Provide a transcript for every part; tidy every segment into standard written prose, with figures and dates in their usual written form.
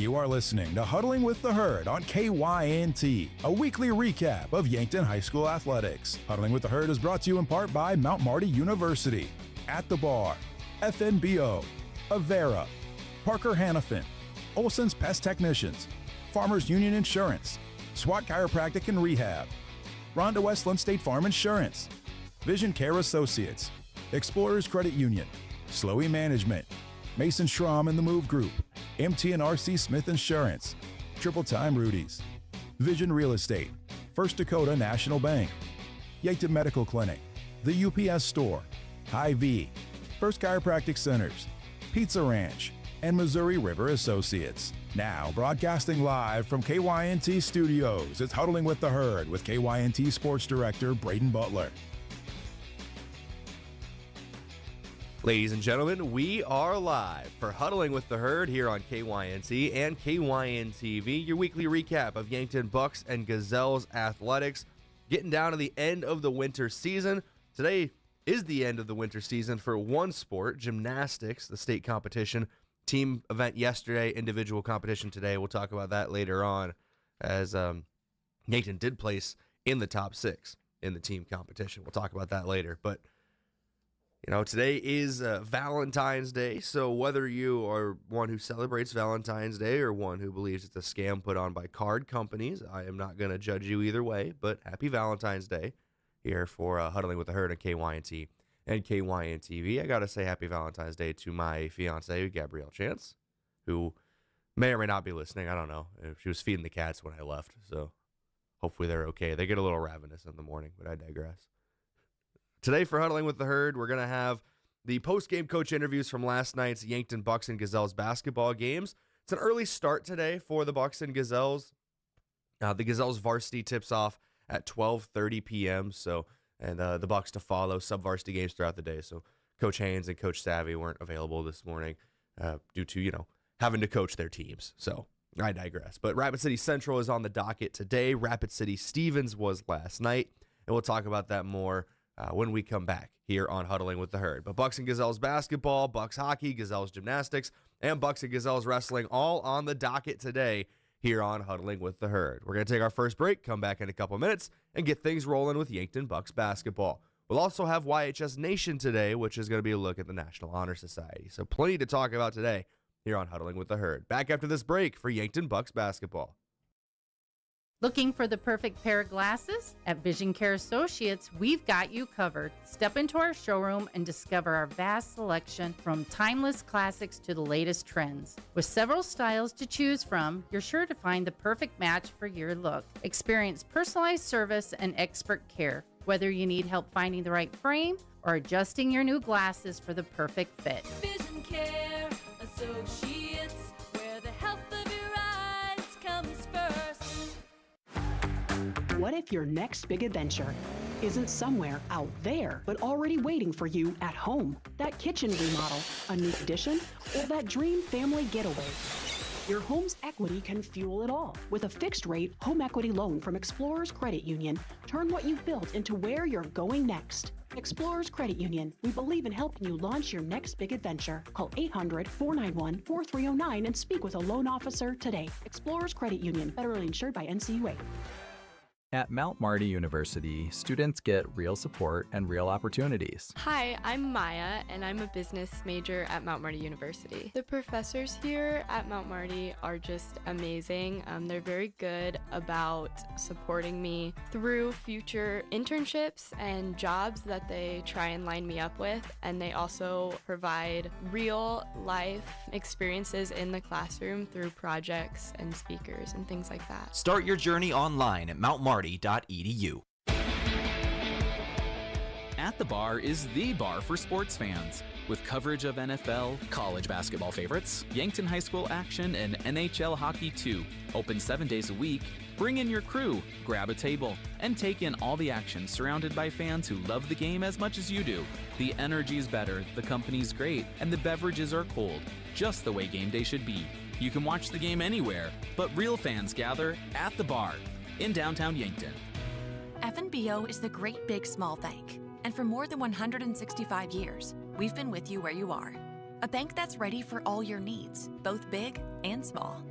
You are listening to Huddling with the Herd on KYNT, a weekly recap of Yankton High School athletics. Huddling with the Herd is brought to you in part by Mount Marty University, At the Bar, FNBO, Avera, Parker Hannafin, Olson's Pest Technicians, Farmers Union Insurance, SWAT Chiropractic and Rehab, Rhonda Westland State Farm Insurance, Vision Care Associates, Explorers Credit Union, Slowey Management, Mason Schramm and the Move Group, MT&RC Smith Insurance, Triple Time Rudy's, Vision Real Estate, First Dakota National Bank, Yankton Medical Clinic, the UPS Store, Hy-Vee, First Chiropractic Centers, Pizza Ranch, and Missouri River Associates. Now, broadcasting live from KYNT Studios, it's Huddling with the Herd with KYNT Sports Director Brayden Butler. Ladies and gentlemen, we are live for Huddling with the Herd here on KYNT and KYN-TV, your weekly recap of Yankton Bucks and Gazelles athletics. Getting down to the end of the winter season. Today is the end of the winter season for one sport, gymnastics, the state competition. Team event yesterday, individual competition today. We'll talk about that later on, as Yankton did place in the top 6 in the team competition. We'll talk about that later. But, you know, today is Valentine's Day, so whether you are one who celebrates Valentine's Day or one who believes it's a scam put on by card companies, I am not going to judge you either way, but happy Valentine's Day here for Huddling with the Herd on KYNT and KYN-TV. I got to say happy Valentine's Day to my fiance, Gabrielle Chance, who may or may not be listening. I don't know. She was feeding the cats when I left, so hopefully they're okay. They get a little ravenous in the morning, but I digress. Today for Huddling with the Herd, we're going to have the post-game coach interviews from last night's Yankton Bucks and Gazelles basketball games. It's an early start today for the Bucks and Gazelles. The Gazelles varsity tips off at 12:30 p.m., and the Bucks to follow, sub-varsity games throughout the day. So Coach Haynes and Coach Savvy weren't available this morning due to, having to coach their teams. So I digress. But Rapid City Central is on the docket today. Rapid City Stevens was last night, and we'll talk about that more when we come back here on Huddling with the Herd. But Bucks and Gazelles basketball, Bucks hockey, Gazelles gymnastics, and Bucks and Gazelles wrestling all on the docket today here on Huddling with the Herd. We're going to take our first break, come back in a couple minutes, and get things rolling with Yankton Bucks basketball. We'll also have YHS Nation today, which is going to be a look at the National Honor Society. So plenty to talk about today here on Huddling with the Herd. Back after this break for Yankton Bucks basketball. Looking for the perfect pair of glasses? At Vision Care Associates, we've got you covered. Step into our showroom and discover our vast selection from timeless classics to the latest trends. With several styles to choose from, you're sure to find the perfect match for your look. Experience personalized service and expert care, whether you need help finding the right frame or adjusting your new glasses for the perfect fit. Vision Care Associates, where the health of your eyes comes first. What if your next big adventure isn't somewhere out there, but already waiting for you at home? That kitchen remodel, a new addition, or that dream family getaway? Your home's equity can fuel it all. With a fixed-rate home equity loan from Explorers Credit Union, turn what you've built into where you're going next. Explorers Credit Union. We believe in helping you launch your next big adventure. Call 800-491-4309 and speak with a loan officer today. Explorers Credit Union. Federally insured by NCUA. At Mount Marty University, students get real support and real opportunities. Hi, I'm Maya, and I'm a business major at Mount Marty University. The professors here at Mount Marty are just amazing. They're very good about supporting me through future internships and jobs that they try and line me up with, and they also provide real life experiences in the classroom through projects and speakers and things like that. Start your journey online at mountmarty.edu. At the Bar is the bar for sports fans, with coverage of NFL, college basketball favorites, Yankton High School action, and NHL hockey too. Open 7 days a week. Bring in your crew, grab a table, and take in all the action surrounded by fans who love the game as much as you do. The energy's better, the company's great, and the beverages are cold, just the way game day should be. You can watch the game anywhere, but real fans gather at the Bar in downtown Yankton. FNBO is the great big small bank. And for more than 165 years, we've been with you where you are. A bank that's ready for all your needs, both big and small.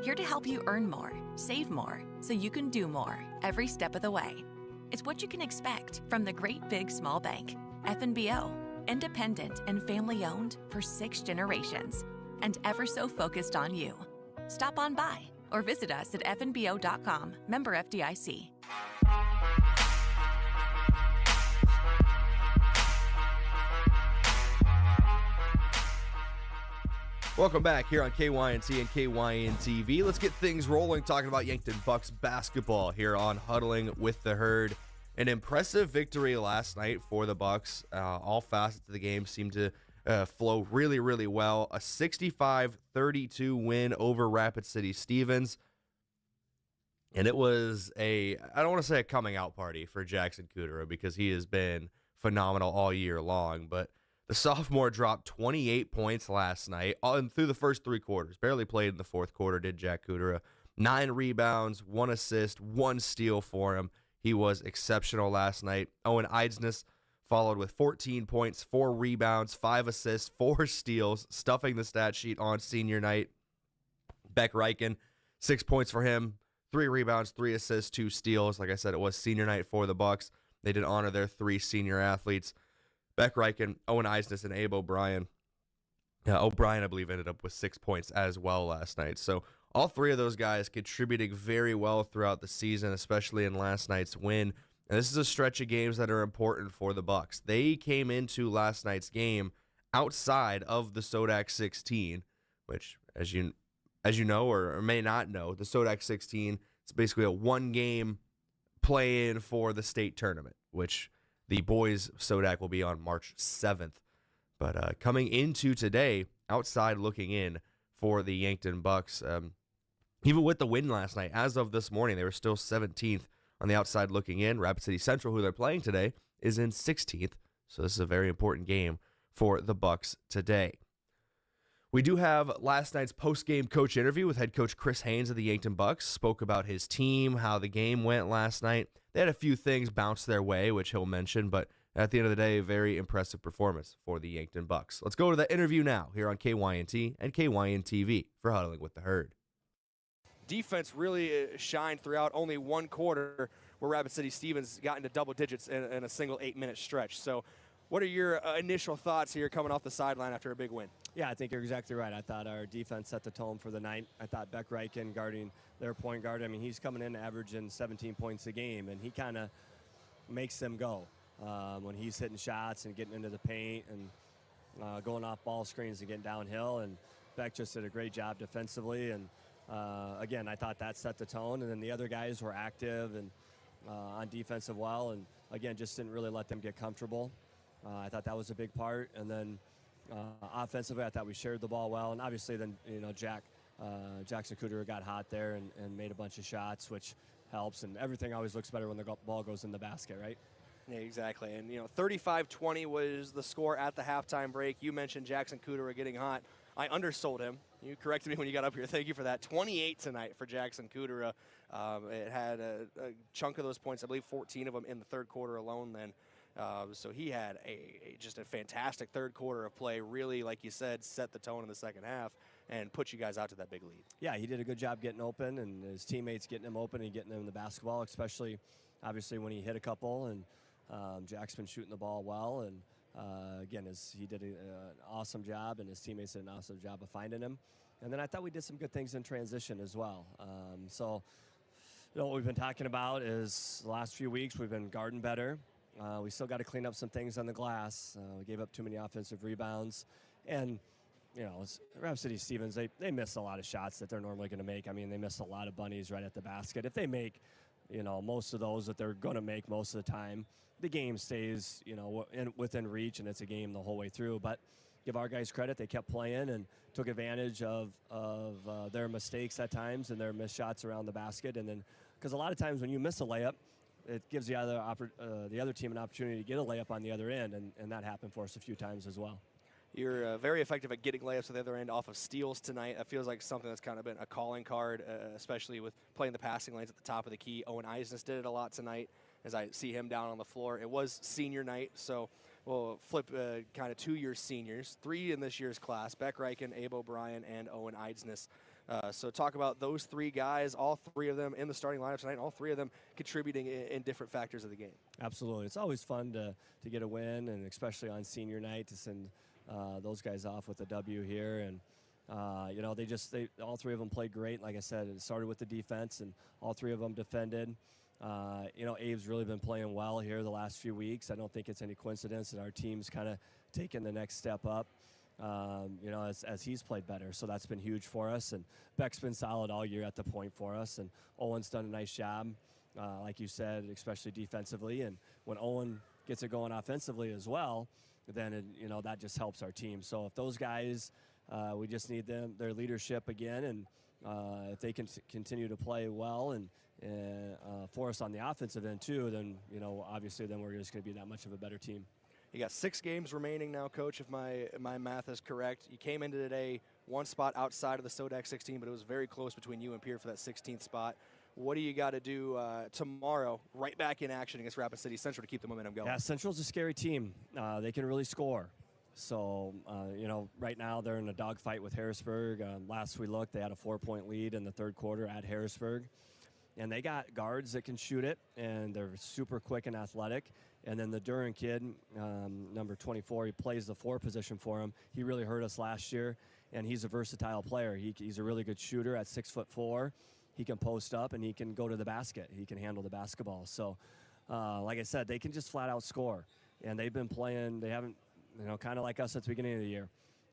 Here to help you earn more, save more, so you can do more every step of the way. It's what you can expect from the great big small bank. FNBO, independent and family owned for 6 generations, and ever so focused on you. Stop on by or visit us at fnbo.com. Member FDIC. Welcome back here on KYNT and KYN-TV. Let's get things rolling talking about Yankton Bucks basketball here on Huddling with the Herd. An impressive victory last night for the Bucks. All facets of the game seemed to flow really, really well. A 65-32 win over Rapid City Stevens. And it was I don't want to say a coming out party for Jackson Kudera because he has been phenomenal all year long, but the sophomore dropped 28 points last night through the first 3 quarters. Barely played in the fourth quarter, did Jack Kudera. 9 rebounds, 1 assist, 1 steal for him. He was exceptional last night. Owen Eidsness followed with 14 points, 4 rebounds, 5 assists, 4 steals, stuffing the stat sheet on senior night. Beck Reichen, 6 points for him, 3 rebounds, 3 assists, 2 steals. Like I said, it was senior night for the Bucks. They did honor their 3 senior athletes. Beck Reichen, Owen Eidsness, and Abe O'Brien. O'Brien, I believe, ended up with 6 points as well last night. So all 3 of those guys contributing very well throughout the season, especially in last night's win. And this is a stretch of games that are important for the Bucks. They came into last night's game outside of the Sodak 16, which, as you know or may not know, the Sodak 16 is basically a 1-game play-in for the state tournament, which the boys' Sodak will be on March 7th. But coming into today, outside looking in for the Yankton Bucks, even with the win last night, as of this morning, they were still 17th on the outside looking in. Rapid City Central, who they're playing today, is in 16th. So this is a very important game for the Bucks today. We do have last night's post-game coach interview with head coach Chris Haynes of the Yankton Bucks. Spoke about his team, how the game went last night. They had a few things bounce their way, which he'll mention, but at the end of the day, a very impressive performance for the Yankton Bucks. Let's go to the interview now here on KYNT and KYN-TV for Huddling with the Herd. Defense really shined throughout only 1 quarter where Rapid City Stevens got into double digits in a single 8-minute stretch. So what are your initial thoughts here coming off the sideline after a big win? Yeah, I think you're exactly right. I thought our defense set the tone for the night. I thought Beck Reichen guarding their point guard, I mean, he's coming in averaging 17 points a game, and he kind of makes them go when he's hitting shots and getting into the paint and going off ball screens and getting downhill. And Beck just did a great job defensively. And, again, I thought that set the tone. And then the other guys were active and on defense as well. And, again, just didn't really let them get comfortable. I thought that was a big part. And then offensively, I thought we shared the ball well. And obviously then, Jackson Kudera got hot there and made a bunch of shots, which helps. And everything always looks better when the ball goes in the basket, right? Yeah, exactly. And, 35-20 was the score at the halftime break. You mentioned Jackson Kudera getting hot. I undersold him. You corrected me when you got up here. Thank you for that. 28 tonight for Jackson Kudera. It had a chunk of those points, I believe 14 of them in the third quarter alone then. So he had just a fantastic third quarter of play, really, like you said, set the tone in the second half and put you guys out to that big lead. Yeah, he did a good job getting open, and his teammates getting him open and getting him the basketball, especially, obviously, when he hit a couple. And Jack's been shooting the ball well. And, again, he did an awesome job, and his teammates did an awesome job of finding him. And then I thought we did some good things in transition as well. What we've been talking about is the last few weeks we've been guarding better. We still got to clean up some things on the glass. We gave up too many offensive rebounds. And, Rapid City Stevens, they miss a lot of shots that they're normally going to make. I mean, they miss a lot of bunnies right at the basket. If they make, most of those that they're going to make most of the time, the game stays, within reach, and it's a game the whole way through. But give our guys credit. They kept playing and took advantage of their mistakes at times and their missed shots around the basket. And then, because a lot of times when you miss a layup, it gives the other team an opportunity to get a layup on the other end, and that happened for us a few times as well. You're very effective at getting layups at the other end off of steals tonight. That feels like something that's kind of been a calling card, especially with playing the passing lanes at the top of the key. Owen Eidsness did it a lot tonight as I see him down on the floor. It was senior night, so we'll flip kind of 2 year seniors, 3 in this year's class, Beck Reichen, Abe O'Brien, and Owen Eidsness. So talk about those 3 guys, all 3 of them in the starting lineup tonight, all 3 of them contributing in different factors of the game. Absolutely. It's always fun to get a win, and especially on senior night to send those guys off with a W here. And they all 3 of them played great. Like I said, it started with the defense, and all 3 of them defended. Abe's really been playing well here the last few weeks. I don't think it's any coincidence that our team's kind of taken the next step up, as he's played better. So that's been huge for us. And Beck's been solid all year at the point for us. And Owen's done a nice job, like you said, especially defensively. And when Owen gets it going offensively as well, then that just helps our team. So if those guys, we just need their leadership again, and if they can continue to play well and for us on the offensive end too, then obviously then we're just going to be that much of a better team. You got 6 games remaining now, Coach, if my math is correct. You came into today 1 spot outside of the SODAC 16, but it was very close between you and Pierre for that 16th spot. What do you got to do tomorrow, right back in action against Rapid City Central, to keep the momentum going? Yeah, Central's a scary team. They can really score. So, right now they're in a dogfight with Harrisburg. Last we looked, they had a 4-point lead in the third quarter at Harrisburg. And they got guards that can shoot it, and they're super quick and athletic. And then the Duran kid, number 24, he plays the 4 position for him. He really hurt us last year, and he's a versatile player. He's a really good shooter at 6'4". He can post up, and he can go to the basket. He can handle the basketball. So, like I said, they can just flat out score. And they've been playing, they haven't, kind of like us at the beginning of the year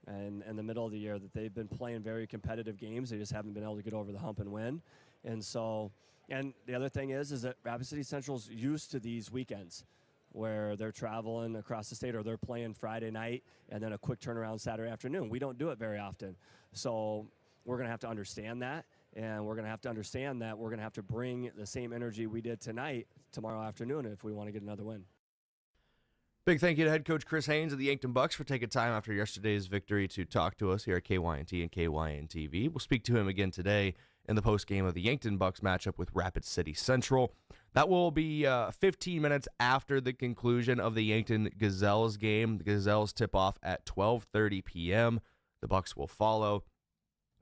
and in the middle of the year, that they've been playing very competitive games. They just haven't been able to get over the hump and win. And so, and the other thing is that Rapid City Central's used to these weekends where they're traveling across the state, or they're playing Friday night and then a quick turnaround Saturday afternoon. We don't do it very often. So we're going to have to understand that, and we're going to have to understand that we're going to have to bring the same energy we did tonight tomorrow afternoon if we want to get another win. Big thank you to head coach Chris Haynes of the Yankton Bucks for taking time after yesterday's victory to talk to us here at KYNT and KYN-TV. We'll speak to him again today in the postgame of the Yankton Bucks matchup with Rapid City Central. That will be 15 minutes after the conclusion of the Yankton Gazelles game. The Gazelles tip off at 12:30 p.m. The Bucks will follow.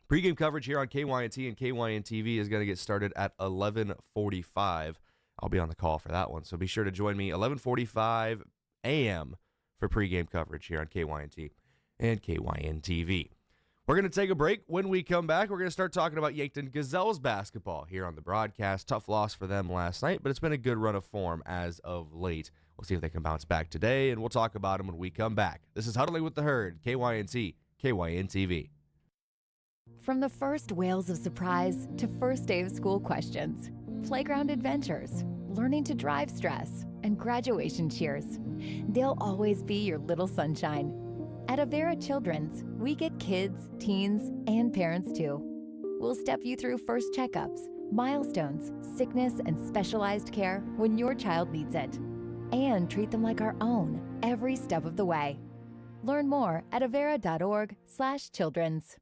Pre-game coverage here on KYNT and KYN-TV is going to get started at 11:45. I'll be on the call for that one, so be sure to join me 11:45 a.m. for pregame coverage here on KYNT and KYN-TV. We're going to take a break. When we come back, we're going to start talking about Yankton Gazelles basketball here on the broadcast. Tough loss for them last night, but it's been a good run of form as of late. We'll see if they can bounce back today, and we'll talk about them when we come back. This is Huddling with the Herd, KYNT, KYN-TV. From the first wails of surprise to first day of school questions, playground adventures, learning to drive stress, and graduation cheers, they'll always be your little sunshine. At Avera Children's, we get kids, teens, and parents too. We'll step you through first checkups, milestones, sickness, and specialized care when your child needs it, and treat them like our own every step of the way. Learn more at avera.org/children's.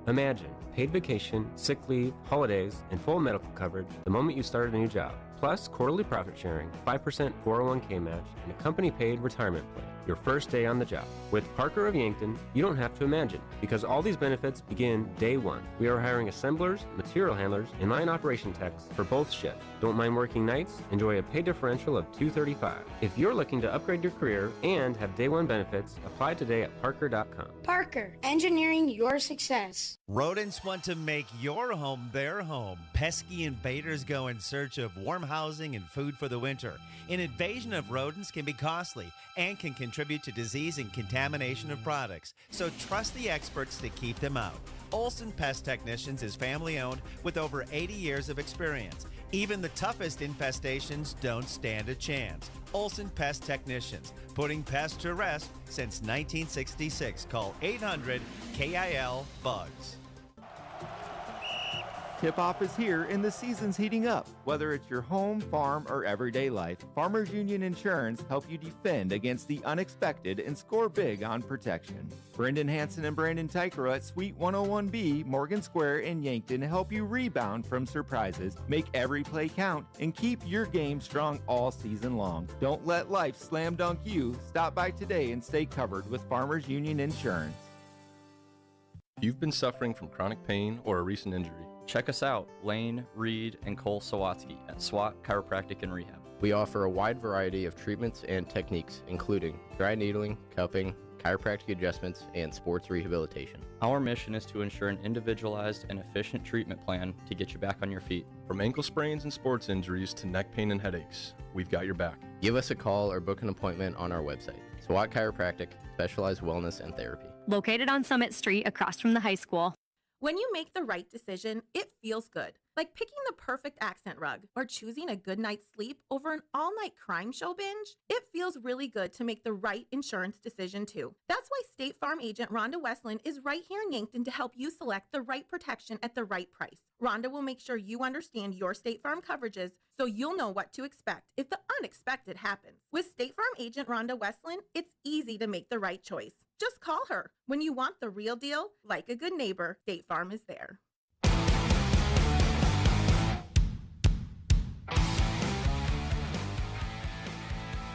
Imagine paid vacation, sick leave, holidays, and full medical coverage the moment you start a new job. Plus quarterly profit sharing, 5% 401k match, and a company-paid retirement plan your first day on the job. With Parker of Yankton, you don't have to imagine, because all these benefits begin day one. We are hiring assemblers, material handlers, and line operation techs for both shifts. Don't mind working nights? Enjoy a pay differential of $235. If you're looking to upgrade your career and have day one benefits, apply today at parker.com. Parker, engineering your success. Rodents want to make your home their home. Pesky invaders go in search of warm housing and food for the winter. An invasion of rodents can be costly and can contribute to disease and contamination of products. So trust the experts to keep them out. Olson Pest Technicians is family owned with over 80 years of experience. Even the toughest infestations don't stand a chance. Olson Pest Technicians, putting pests to rest since 1966. Call 800-KIL-BUGS. Tip-off is here and the season's heating up. Whether it's your home, farm, or everyday life, Farmers Union Insurance help you defend against the unexpected and score big on protection. Brendan Hansen and Brandon Tykero at Suite 101B, Morgan Square in Yankton help you rebound from surprises, make every play count, and keep your game strong all season long. Don't let life slam dunk you. Stop by today and stay covered with Farmers Union Insurance. If you've been suffering from chronic pain or a recent injury, check us out, Lane, Reed, and Cole Sawatsky at SWAT Chiropractic and Rehab. We offer a wide variety of treatments and techniques, including dry needling, cupping, chiropractic adjustments, and sports rehabilitation. Our mission is to ensure an individualized and efficient treatment plan to get you back on your feet. From ankle sprains and sports injuries to neck pain and headaches, we've got your back. Give us a call or book an appointment on our website. SWAT Chiropractic, specialized wellness and therapy. Located on Summit Street across from the high school. When you make the right decision, it feels good. Like picking the perfect accent rug or choosing a good night's sleep over an all-night crime show binge. It feels really good to make the right insurance decision too. That's why State Farm agent Rhonda Westland is right here in Yankton to help you select the right protection at the right price. Rhonda will make sure you understand your State Farm coverages so you'll know what to expect if the unexpected happens. With State Farm agent Rhonda Westland, it's easy to make the right choice. Just call her. When you want the real deal, like a good neighbor, State Farm is there.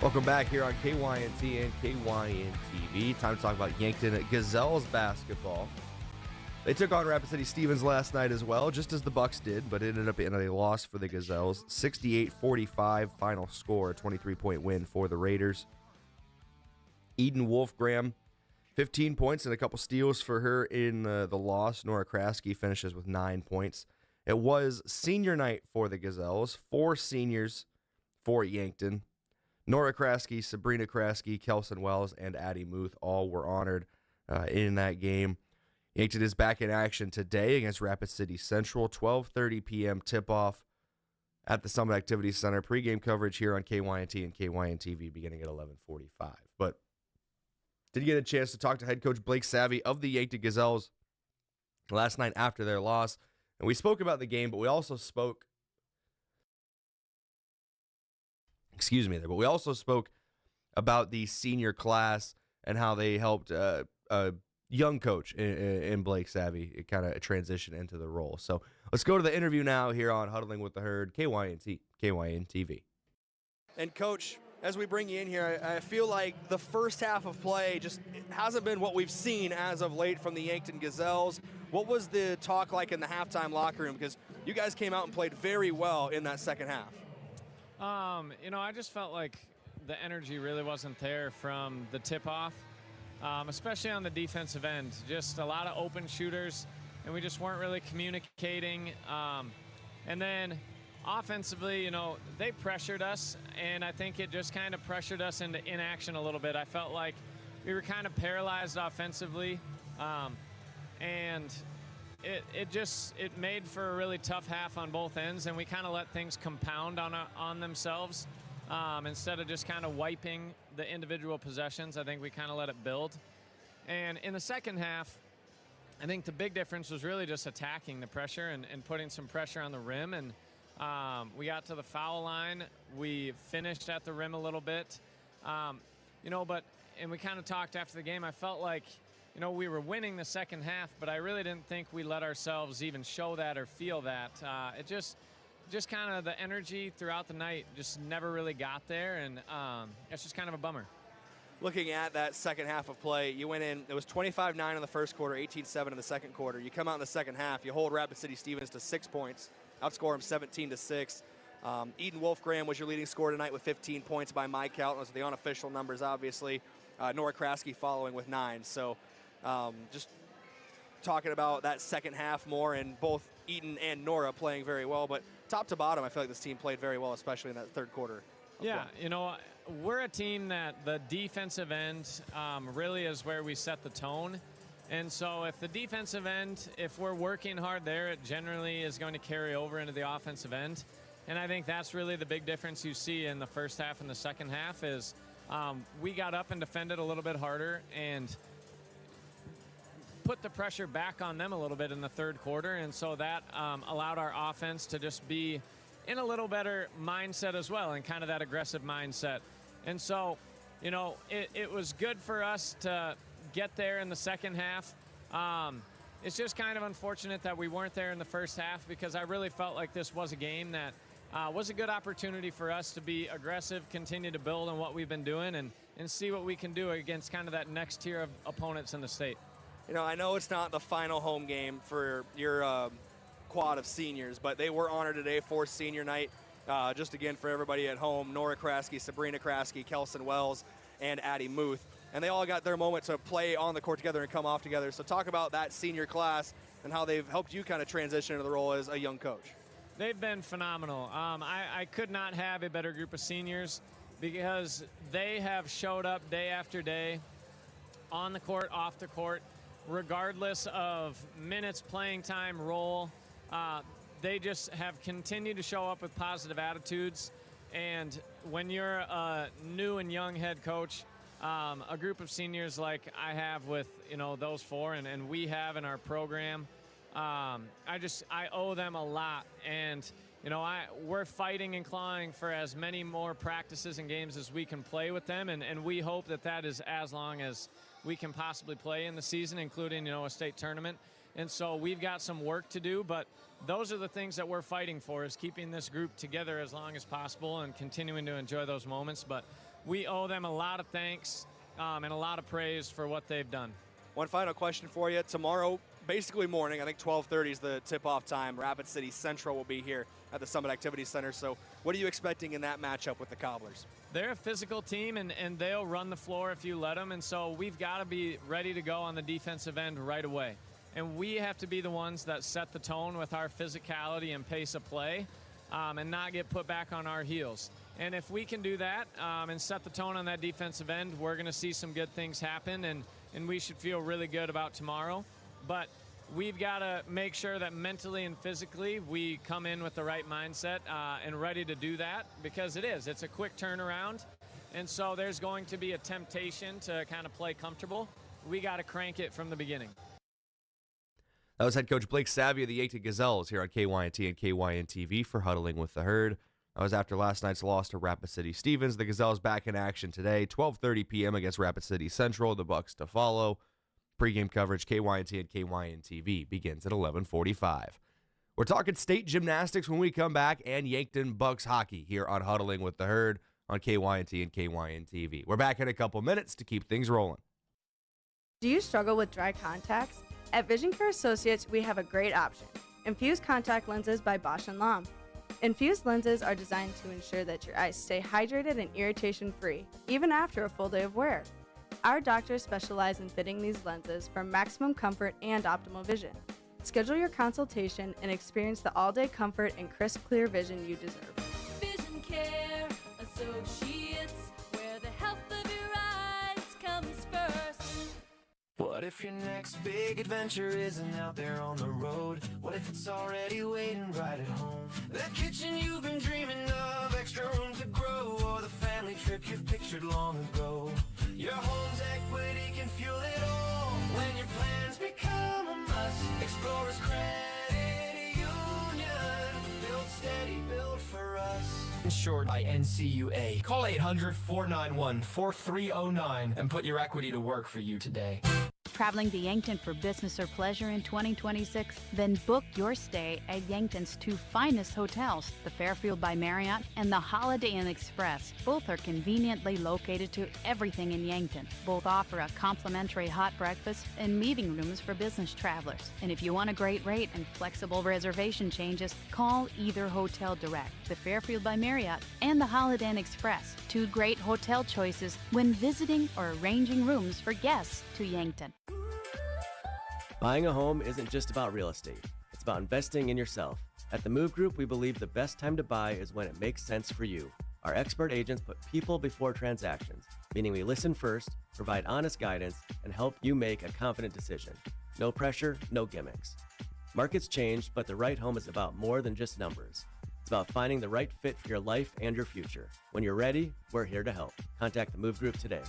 Welcome back here on KYNT and KYN-TV. Time to talk about Yankton Gazelles basketball. They took on Rapid City Stevens last night as well, just as the Bucks did, but it ended up in a loss for the Gazelles. 68-45 final score, a 23-point win for the Raiders. Eden Wolfgram, 15 points and a couple steals for her in the loss. Nora Kraske finishes with 9 points. It was senior night for the Gazelles. 4 seniors for Yankton. Nora Kraske, Sabrina Kraske, Kelson Wells, and Addie Muth all were honored in that game. Yankton is back in action today against Rapid City Central, 12:30 p.m. tip-off at the Summit Activities Center. Pre-game coverage here on KYNT and KYN-TV beginning at 11:45. But did get a chance to talk to head coach Blake Savvy of the Yankton Gazelles last night after their loss. And we spoke about the game, but we also spoke but we also spoke about the senior class and how they helped a young coach in Blake Savvy kind of transition into the role. So let's go to the interview now here on Huddling with the Herd, KYNT, KYN-TV. And Coach, as we bring you in here, I feel like the first half of play just hasn't been what we've seen as of late from the Yankton Gazelles. What was the talk like in the halftime locker room? Because you guys came out and played very well in that second half. I just felt like the energy really wasn't there from the tip-off, especially on the defensive end. Just a lot of open shooters, and we just weren't really communicating. And then offensively, they pressured us, and I think it just kind of pressured us into inaction a little bit. I felt like we were kind of paralyzed offensively, and it made for a really tough half on both ends, and we kind of let things compound on themselves instead of just kind of wiping the individual possessions. I think we kind of let it build. And in the second half, I think the big difference was really just attacking the pressure and putting some pressure on the rim. And we got to the foul line. We finished at the rim a little bit. And we kind of talked after the game. I felt like, we were winning the second half, but I really didn't think we let ourselves even show that or feel that. It just kind of the energy throughout the night just never really got there, and it's just kind of a bummer. Looking at that second half of play, you went in, it was 25-9 in the first quarter, 18-7 in the second quarter. You come out in the second half, you hold Rapid City Stevens to 6 points, outscore them 17-6. Eden Wolfgram was your leading scorer tonight with 15 points by my count. Those are the unofficial numbers, obviously. Nora Kraske following with 9. So just talking about that second half more, and both Eden and Nora playing very well. But top to bottom, I feel like this team played very well, especially in that third quarter. Yeah, we're a team that the defensive end really is where we set the tone. And so if the defensive end, if we're working hard there, it generally is going to carry over into the offensive end. And I think that's really the big difference you see in the first half and the second half is we got up and defended a little bit harder, and put the pressure back on them a little bit in the third quarter, and so that allowed our offense to just be in a little better mindset as well, and kind of that aggressive mindset. And so, you know, it was good for us to get there in the second half. It's just kind of unfortunate that we weren't there in the first half, because I really felt like this was a game that was a good opportunity for us to be aggressive, continue to build on what we've been doing, and see what we can do against kind of that next tier of opponents in the state. You know, I know it's not the final home game for your quad of seniors, but they were honored today for senior night. Just again for everybody at home, Nora Kraske, Sabrina Kraske, Kelson Wells, and Addie Muth. And they all got their moment to play on the court together and come off together. So talk about that senior class and how they've helped you kind of transition into the role as a young coach. They've been phenomenal. I could not have a better group of seniors, because they have showed up day after day on the court, off the court, regardless of minutes, playing time, role. They just have continued to show up with positive attitudes. And when you're a new and young head coach, a group of seniors like I have with, you know, those four and we have in our program, I owe them a lot. And, you know, we're fighting and clawing for as many more practices and games as we can play with them. And we hope that is as long as we can possibly play in the season, including, you know, a state tournament. And so we've got some work to do, but those are the things that we're fighting for, is keeping this group together as long as possible and continuing to enjoy those moments. But we owe them a lot of thanks and a lot of praise for what they've done. One final question for you. Tomorrow, basically morning, I think 12:30 is the tip-off time. Rapid City Central will be here at the Summit Activity Center. So what are you expecting in that matchup with the Cobblers? They're a physical team, and they'll run the floor if you let them. And so we've got to be ready to go on the defensive end right away. And we have to be the ones that set the tone with our physicality and pace of play, and not get put back on our heels. And if we can do that and set the tone on that defensive end, we're going to see some good things happen, and we should feel really good about tomorrow. But we've got to make sure that mentally and physically we come in with the right mindset and ready to do that, because it's a quick turnaround. And so there's going to be a temptation to kind of play comfortable. We got to crank it from the beginning. That was head coach Blake Savvy of the Yankton Gazelles here on KYNT and KYN-TV for Huddling with the Herd. That was after last night's loss to Rapid City Stevens. The Gazelles back in action today, 12:30 p.m. against Rapid City Central. The Bucks to follow. Pre-game coverage, KYNT and KYN-TV, begins at 11:45. We're talking state gymnastics when we come back, and Yankton Bucks hockey here on Huddling with the Herd on KYNT and KYN-TV. We're back in a couple minutes to keep things rolling. Do you struggle with dry contacts? At Vision Care Associates, we have a great option. Infused contact lenses by Bosch & Lomb. Infused lenses are designed to ensure that your eyes stay hydrated and irritation-free, even after a full day of wear. Our doctors specialize in fitting these lenses for maximum comfort and optimal vision. Schedule your consultation and experience the all-day comfort and crisp, clear vision you deserve. Vision Care Associates, where the health of your eyes comes first. What if your next big adventure isn't out there on the road? What if it's already waiting right at home? That kitchen you've been dreaming of, extra room to grow, or the family trip you've pictured long ago. Your home's equity can fuel it all. When your plans become a must, Explorers Credit Union. Built steady, built for us. Insured by NCUA. Call 800-491-4309 and put your equity to work for you today. Traveling to Yankton for business or pleasure in 2026? Then book your stay at Yankton's two finest hotels, the Fairfield by Marriott and the Holiday Inn Express. Both are conveniently located to everything in Yankton. Both offer a complimentary hot breakfast and meeting rooms for business travelers. And if you want a great rate and flexible reservation changes, call either hotel direct, the Fairfield by Marriott and the Holiday Inn Express. Two great hotel choices when visiting or arranging rooms for guests to Yankton. Buying a home isn't just about real estate. It's about investing in yourself. At the Move Group, we believe the best time to buy is when it makes sense for you. Our expert agents put people before transactions, meaning we listen first, provide honest guidance, and help you make a confident decision. No pressure, no gimmicks. Markets change, but the right home is about more than just numbers. It's about finding the right fit for your life and your future. When you're ready, we're here to help. Contact the Move Group today.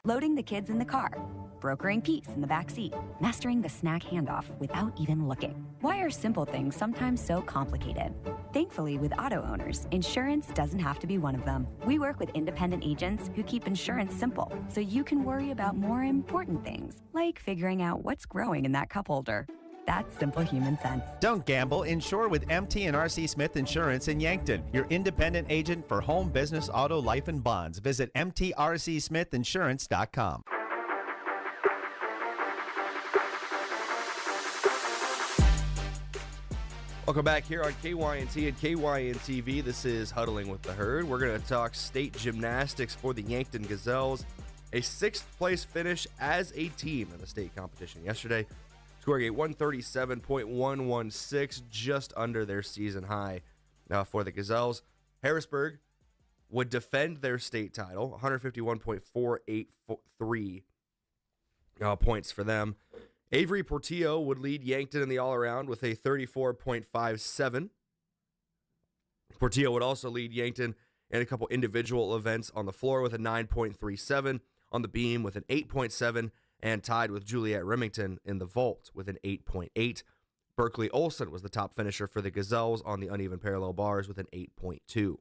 loading the kids in the car, brokering peace in the back seat, mastering the snack handoff without even looking. Why are simple things sometimes so complicated? Thankfully, with auto owners, insurance doesn't have to be one of them. We work with independent agents who keep insurance simple, so you can worry about more important things, like figuring out what's growing in that cup holder. That's simple human sense. Don't gamble. Insure with MT and RC Smith Insurance in Yankton, your independent agent for home, business, auto, life, and bonds. Visit mtrcsmithinsurance.com. Welcome back here on KYNT and KYN-TV. This is Huddling with the Herd. We're going to talk state gymnastics for the Yankton Gazelles. A 6th place finish as a team in the state competition yesterday, scoring a 137.116, just under their season high for the Gazelles. Harrisburg would defend their state title, 151.483 points for them. Avery Portillo would lead Yankton in the all-around with a 34.57. Portillo would also lead Yankton in a couple individual events on the floor with a 9.37, on the beam with an 8.7, and tied with Juliet Remington in the vault with an 8.8. Berkeley Olson was the top finisher for the Gazelles on the uneven parallel bars with an 8.2.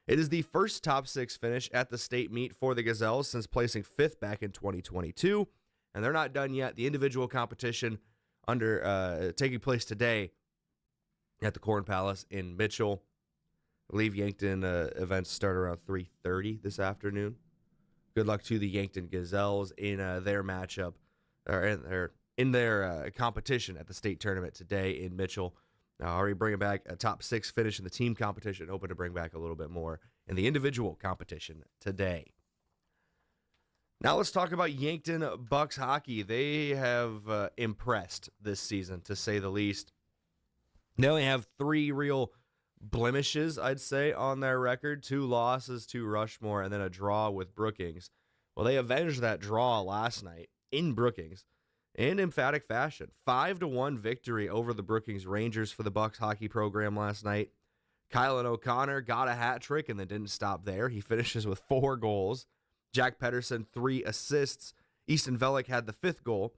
It is the first top 6 finish at the state meet for the Gazelles since placing 5th back in 2022. And they're not done yet. The individual competition taking place today at the Corn Palace in Mitchell. I believe Yankton events start around 3:30 this afternoon. Good luck to the Yankton Gazelles in their matchup, or in their competition at the state tournament today in Mitchell. Already bringing back a top 6 finish in the team competition. Hoping to bring back a little bit more in the individual competition today. Now let's talk about Yankton Bucks hockey. They have impressed this season, to say the least. They only have 3 real blemishes, I'd say, on their record. 2 losses to Rushmore and then a draw with Brookings. Well, they avenged that draw last night in Brookings in emphatic fashion. 5-1 victory over the Brookings Rangers for the Bucks hockey program last night. Kylan O'Connor got a hat trick and then didn't stop there. He finishes with 4 goals. Jack Pedersen, 3 assists. Easton Velick had the 5th goal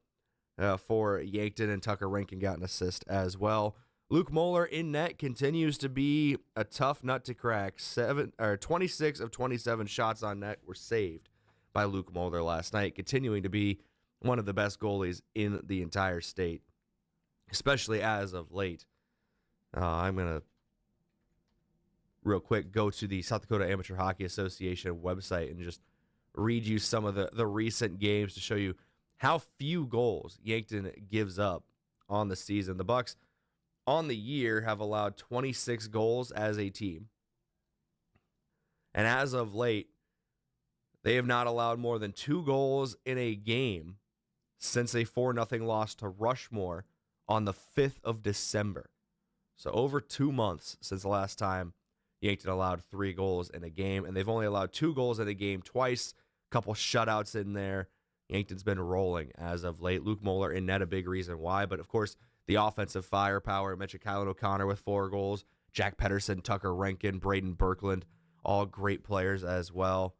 for Yankton, and Tucker Rankin got an assist as well. Luke Moeller in net continues to be a tough nut to crack. 26 of 27 shots on net were saved by Luke Moeller last night, continuing to be one of the best goalies in the entire state, especially as of late. I'm going to real quick go to the South Dakota Amateur Hockey Association website and just read you some of the recent games to show you how few goals Yankton gives up on the season. The Bucks on the year have allowed 26 goals as a team. And as of late, they have not allowed more than 2 goals in a game since a 4-0 loss to Rushmore on the 5th of December. So over 2 months since the last time Yankton allowed 3 goals in a game, and they've only allowed 2 goals in a game twice. Couple shutouts in there. Yankton's been rolling as of late. Luke Moeller in net, a big reason why. But, of course, the offensive firepower. I mentioned Kylan O'Connor with 4 goals. Jack Pedersen, Tucker Rankin, Brayden Birkeland, all great players as well.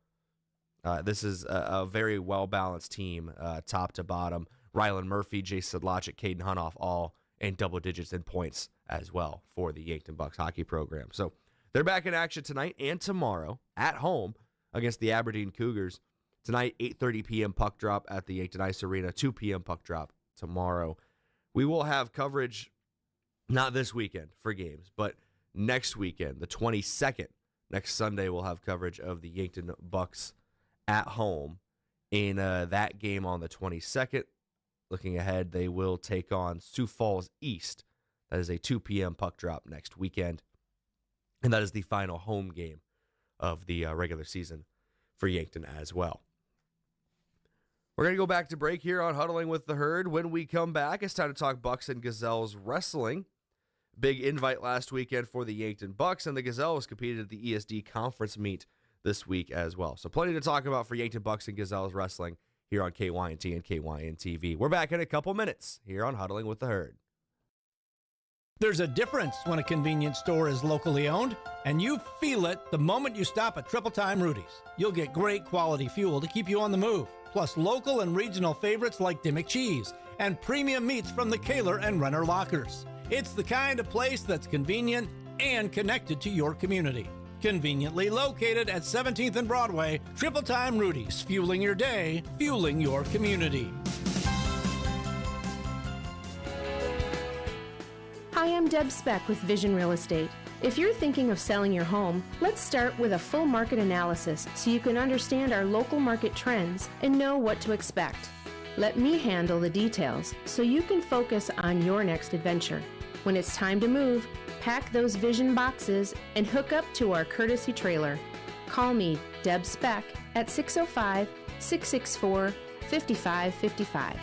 This is a very well-balanced team, top to bottom. Rylan Murphy, Jason Sedlacek, Caden Hunoff, all in double digits in points as well for the Yankton Bucks hockey program. So they're back in action tonight and tomorrow at home against the Aberdeen Cougars. Tonight, 8:30 p.m. puck drop at the Yankton Ice Arena, 2 p.m. puck drop tomorrow. We will have coverage, not this weekend for games, but next weekend, the 22nd. Next Sunday, we'll have coverage of the Yankton Bucks at home in that game on the 22nd. Looking ahead, they will take on Sioux Falls East. That is a 2 p.m. puck drop next weekend. And that is the final home game of the regular season for Yankton as well. We're going to go back to break here on Huddling with the Herd. When we come back, it's time to talk Bucks and Gazelles wrestling. Big invite last weekend for the Yankton Bucks, and the Gazelles competed at the ESD conference meet this week as well. So plenty to talk about for Yankton Bucks and Gazelles wrestling here on KYNT and KYN-TV. We're back in a couple minutes here on Huddling with the Herd. There's a difference when a convenience store is locally owned, and you feel it the moment you stop at Triple Time Rudy's. You'll get great quality fuel to keep you on the move. plus local and regional favorites like Dimmick Cheese, and premium meats from the Kaler and Renner Lockers. It's the kind of place that's convenient and connected to your community. Conveniently located at 17th and Broadway, Triple Time Rudy's, fueling your day, fueling your community. Hi, I'm Deb Speck with Vision Real Estate. If you're thinking of selling your home, let's start with a full market analysis so you can understand our local market trends and know what to expect. Let me handle the details so you can focus on your next adventure. When it's time to move, pack those Vision boxes and hook up to our courtesy trailer. Call me, Deb Speck, at 605-664-5555.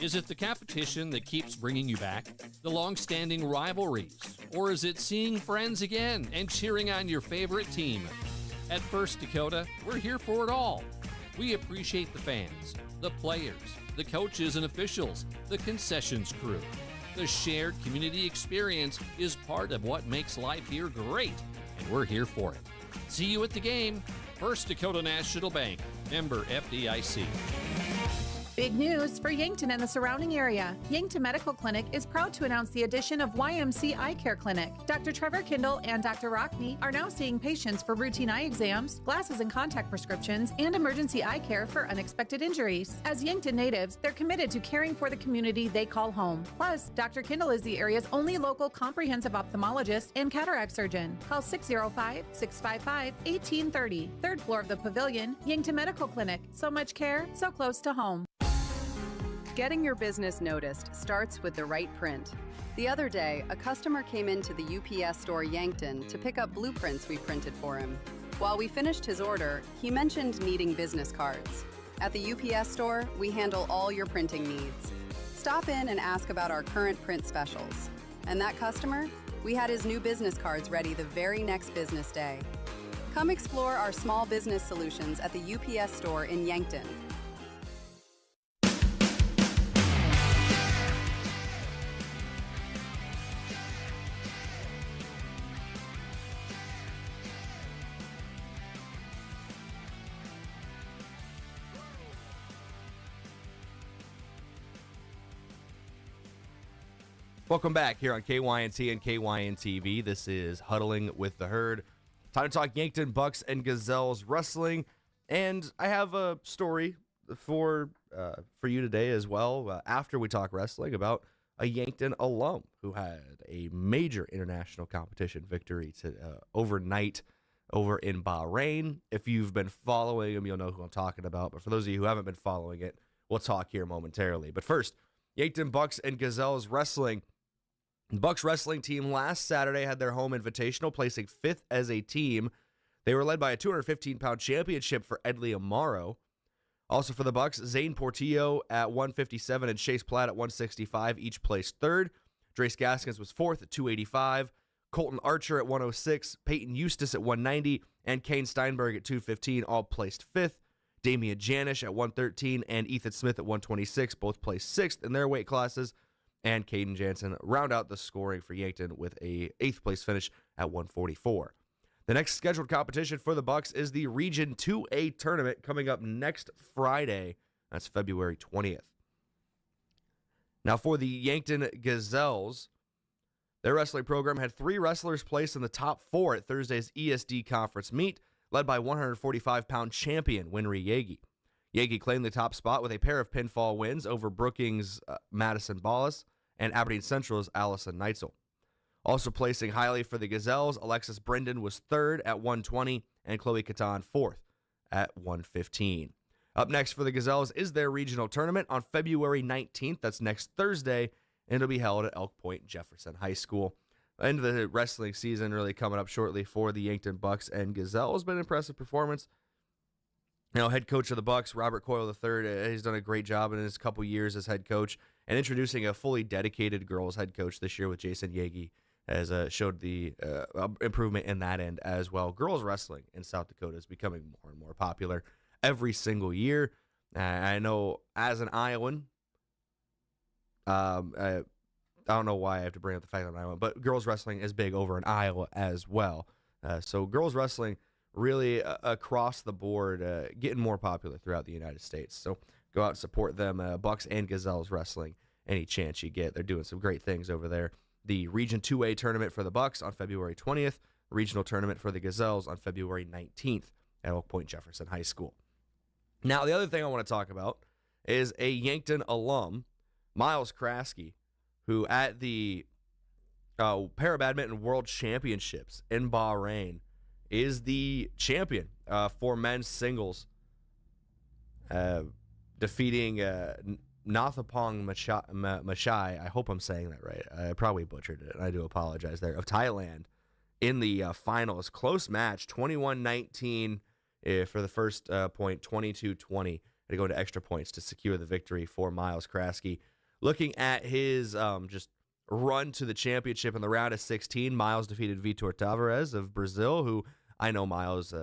Is it the competition that keeps bringing you back? The long-standing rivalries? Or is it seeing friends again and cheering on your favorite team? At First Dakota, we're here for it all. We appreciate the fans, the players, the coaches and officials, the concessions crew. The shared community experience is part of what makes life here great, and we're here for it. See you at the game. First Dakota National Bank, member FDIC. Big news for Yankton and the surrounding area. Yankton Medical Clinic is proud to announce the addition of YMC Eye Care Clinic. Dr. Trevor Kindle and Dr. Rockney are now seeing patients for routine eye exams, glasses and contact prescriptions, and emergency eye care for unexpected injuries. As Yankton natives, they're committed to caring for the community they call home. Plus, Dr. Kindle is the area's only local comprehensive ophthalmologist and cataract surgeon. Call 605-655-1830. Third floor of the Pavilion, Yankton Medical Clinic. So much care, so close to home. Getting your business noticed starts with the right print. The other day, a customer came into the UPS store Yankton to pick up blueprints we printed for him. While we finished his order, he mentioned needing business cards. At the UPS store, we handle all your printing needs. Stop in and ask about our current print specials. And that customer? We had his new business cards ready the very next business day. Come explore our small business solutions at the UPS store in Yankton. Welcome back here on KYNT and KYN-TV. This is Huddling with the Herd. Time to talk Yankton Bucks and Gazelles wrestling. And I have a story for you today as well, after we talk wrestling, about a Yankton alum who had a major international competition victory overnight over in Bahrain. If you've been following him, you'll know who I'm talking about. But for those of you who haven't been following it, we'll talk here momentarily. But first, Yankton Bucks and Gazelles wrestling. The Bucks wrestling team last Saturday had their home invitational, placing 5th as a team. They were led by a 215-pound championship for Edley Amaro. Also for the Bucks, Zane Portillo at 157 and Chase Platt at 165, each placed 3rd. Drace Gaskins was 4th at 285. Colton Archer at 106, Peyton Eustace at 190, and Kane Steinberg at 215, all placed 5th. Damian Janish at 113 and Ethan Smith at 126, both placed 6th in their weight classes. And Caden Jansen round out the scoring for Yankton with a 8th place finish at 144. The next scheduled competition for the Bucks is the Region 2A tournament coming up next Friday. That's February 20th. Now for the Yankton Gazelles, their wrestling program had 3 wrestlers placed in the top 4 at Thursday's ESD conference meet, led by 145-pound champion Winry Yagi. Yagi claimed the top spot with a pair of pinfall wins over Brookings' Madison Ballas and Aberdeen Central's Allison Neitzel. Also placing highly for the Gazelles, Alexis Brendan was 3rd at 120 and Chloe Catan 4th at 115. Up next for the Gazelles is their regional tournament on February 19th. That's next Thursday, and it'll be held at Elk Point Jefferson High School. End of the wrestling season really coming up shortly for the Yankton Bucks and Gazelles. Been an impressive performance. You know, head coach of the Bucks, Robert Coyle III, he's done a great job in his couple years as head coach, and introducing a fully dedicated girls head coach this year with Jason Yagi has showed the improvement in that end as well. Girls wrestling in South Dakota is becoming more and more popular every single year. I know as an Iowan, I don't know why I have to bring up the fact that I'm Iowa, but girls wrestling is big over in Iowa as well. So girls wrestling really across the board, getting more popular throughout the United States. So go out and support them, Bucks and Gazelles Wrestling, any chance you get. They're doing some great things over there. The Region 2A tournament for the Bucks on February 20th, regional tournament for the Gazelles on February 19th at Oak Point Jefferson High School. Now, the other thing I want to talk about is a Yankton alum, Miles Kraske, who at the Para-Badminton World Championships in Bahrain is the champion for men's singles, defeating Nathapong Machai. I hope I'm saying that right. I probably butchered it, and I do apologize there, of Thailand in the finals. Close match, 21-19 for the first point, 22-20 to go to extra points to secure the victory for Miles Kraske. Looking at his just run to the championship in the round of 16, Miles defeated Vitor Tavares of Brazil, who I know Miles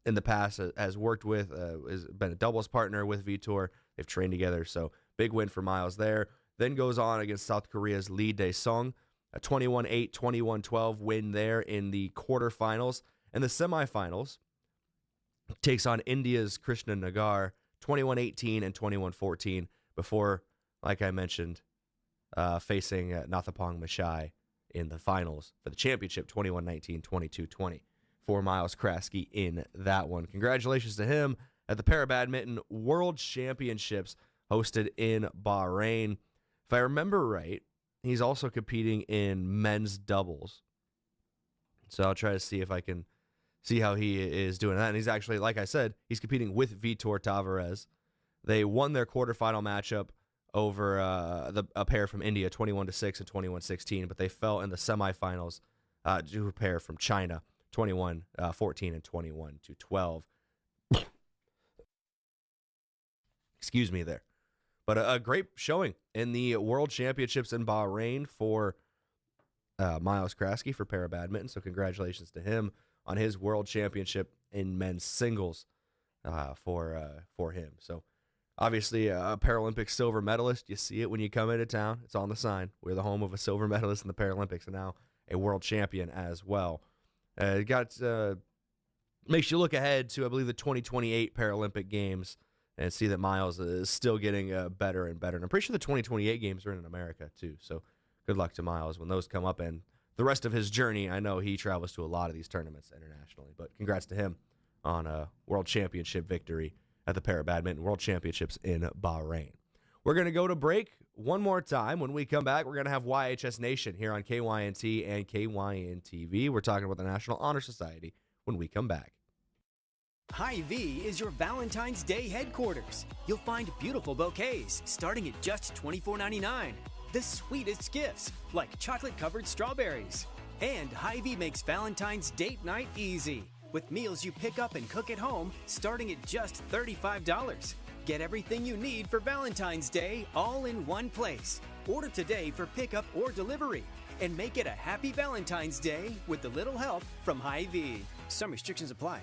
in the past has worked with, has been a doubles partner with Vitor. They've trained together, so big win for Miles there. Then goes on against South Korea's Lee Dae-sung, a 21-8, 21-12 win there in the quarterfinals. And the semifinals takes on India's Krishna Nagar, 21-18 and 21-14, before, like I mentioned, facing Nathapong Machai in the finals for the championship, 21-19, 22-20 for Miles Kraske in that one. Congratulations to him at the Para-Badminton World Championships hosted in Bahrain. If I remember right, he's also competing in men's doubles. So I'll try to see if I can see how he is doing that. And he's actually, like I said, he's competing with Vitor Tavares. They won their quarterfinal matchup over a pair from India, 21-6 and 21-16, but they fell in the semifinals to a pair from China, 21-14 and 21-12. Excuse me there. But a great showing in the World Championships in Bahrain for Miles Kraske for Para-Badminton. So congratulations to him on his World Championship in men's singles for him. So obviously a Paralympic silver medalist. You see it when you come into town. It's on the sign. We're the home of a silver medalist in the Paralympics, and now a world champion as well. Makes you look ahead to, I believe, the 2028 Paralympic Games and see that Miles is still getting better and better. And I'm pretty sure the 2028 Games are in America, too. So good luck to Miles when those come up. And the rest of his journey, I know he travels to a lot of these tournaments internationally. But congrats to him on a World Championship victory at the Para-Badminton World Championships in Bahrain. We're going to go to break one more time. When we come back, we're going to have YHS Nation here on KYNT and KYN-TV. We're talking about the National Honor Society when we come back. Hy-Vee is your Valentine's Day headquarters. You'll find beautiful bouquets starting at just $24.99. The sweetest gifts, like chocolate-covered strawberries. And Hy-Vee makes Valentine's date night easy, with meals you pick up and cook at home starting at just $35. Get everything you need for Valentine's Day all in one place. Order today for pickup or delivery, and make it a happy Valentine's Day with a little help from Hy-Vee. Some restrictions apply.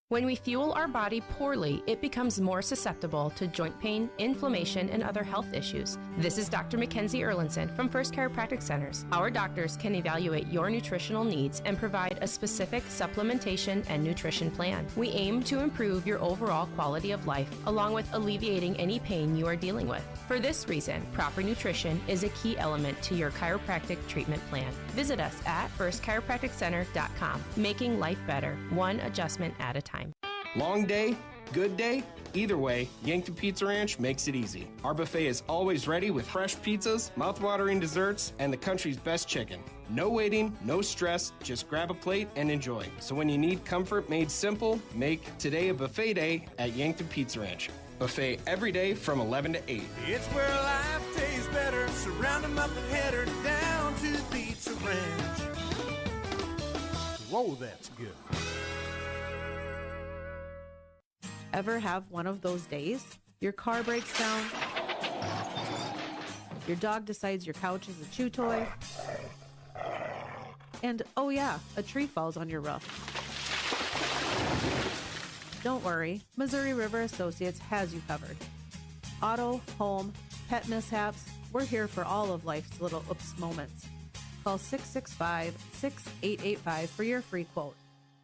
When we fuel our body poorly, it becomes more susceptible to joint pain, inflammation, and other health issues. This is Dr. Mackenzie Erlinson from First Chiropractic Centers. Our doctors can evaluate your nutritional needs and provide a specific supplementation and nutrition plan. We aim to improve your overall quality of life, along with alleviating any pain you are dealing with. For this reason, proper nutrition is a key element to your chiropractic treatment plan. Visit us at firstchiropracticcenter.com, making life better, one adjustment at a time. Long day, good day, either way, Yankton Pizza Ranch makes it easy. Our buffet is always ready with fresh pizzas, mouth-watering desserts, and the country's best chicken. No waiting, no stress, just grab a plate and enjoy. So when you need comfort made simple, make today a buffet day at Yankton Pizza Ranch. Buffet every day from 11 to 8. It's where life tastes better. Surround 'em up and head her down to the Pizza Ranch. Whoa, that's good. Ever have one of those days? Your car breaks down, your dog decides your couch is a chew toy, and oh yeah, a tree falls on your roof. Don't worry, Missouri River Associates has you covered. Auto, home, pet mishaps, we're here for all of life's little oops moments. Call 665-6885 for your free quote.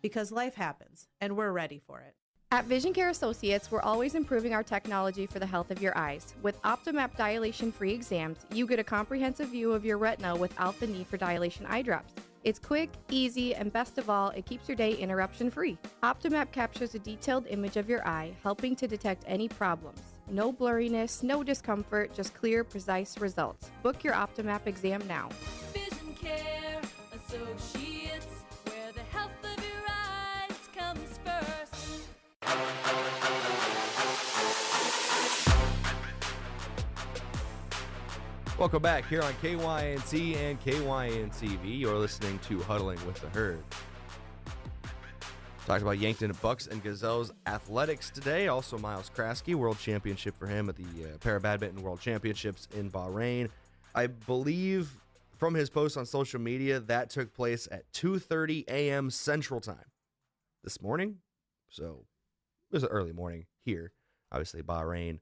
because life happens, and we're ready for it. At Vision Care Associates, we're always improving our technology for the health of your eyes. With OptiMap dilation-free exams, you get a comprehensive view of your retina without the need for dilation eye drops. It's quick, easy, and best of all, it keeps your day interruption-free. OptiMap captures a detailed image of your eye, helping to detect any problems. No blurriness, no discomfort, just clear, precise results. Book your OptiMap exam now. Vision Care Associates, where the health of your eyes comes first. Welcome back here on KYNC and KYNTV. You're listening to Huddling with the Herd. Talked about Yankton Bucks and Gazelles athletics today. Also, Miles Kraske, world championship for him at the Para-Badminton World Championships in Bahrain. I believe from his post on social media, that took place at 2:30 a.m. Central Time this morning. So it was an early morning here. Obviously, Bahrain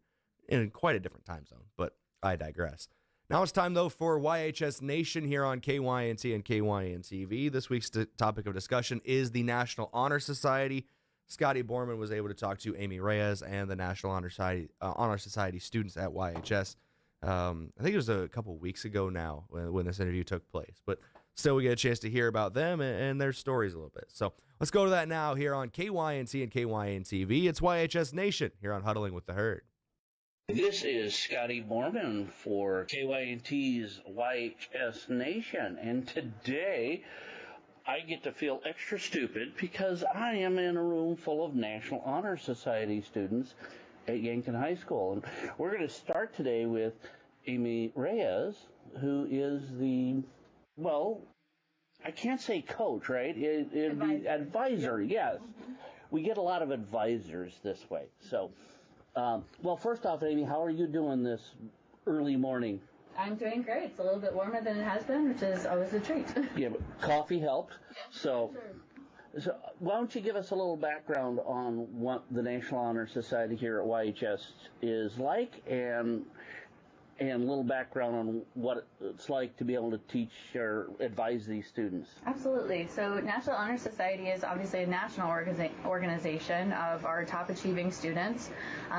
in quite a different time zone, but I digress. Now it's time, though, for YHS Nation here on KYNT and KYNTV. This week's topic of discussion is the National Honor Society. Scotty Borman was able to talk to Amy Reyes and the National Honor Society students at YHS. I think it was a couple weeks ago now when this interview took place. But still, we get a chance to hear about them and their stories a little bit. So let's go to that now here on KYNT and KYNTV. It's YHS Nation here on Huddling with the Herd. This is Scotty Borman for KYNT's YHS Nation, and today I get to feel extra stupid because I am in a room full of National Honor Society students at Yankton High School. And we're going to start today with Amy Reyes, who is the, well, I can't say coach, right? It'd be advisor, yes. We get a lot of advisors this way, so... well, first off, Amy, how are you doing this early morning? I'm doing great. It's a little bit warmer than it has been, which is always a treat. Yeah, but coffee helped. So why don't you give us a little background on what the National Honor Society here at YHS is like, and a little background on what it's like to be able to teach or advise these students. Absolutely. So National Honor Society is obviously a national organization of our top achieving students.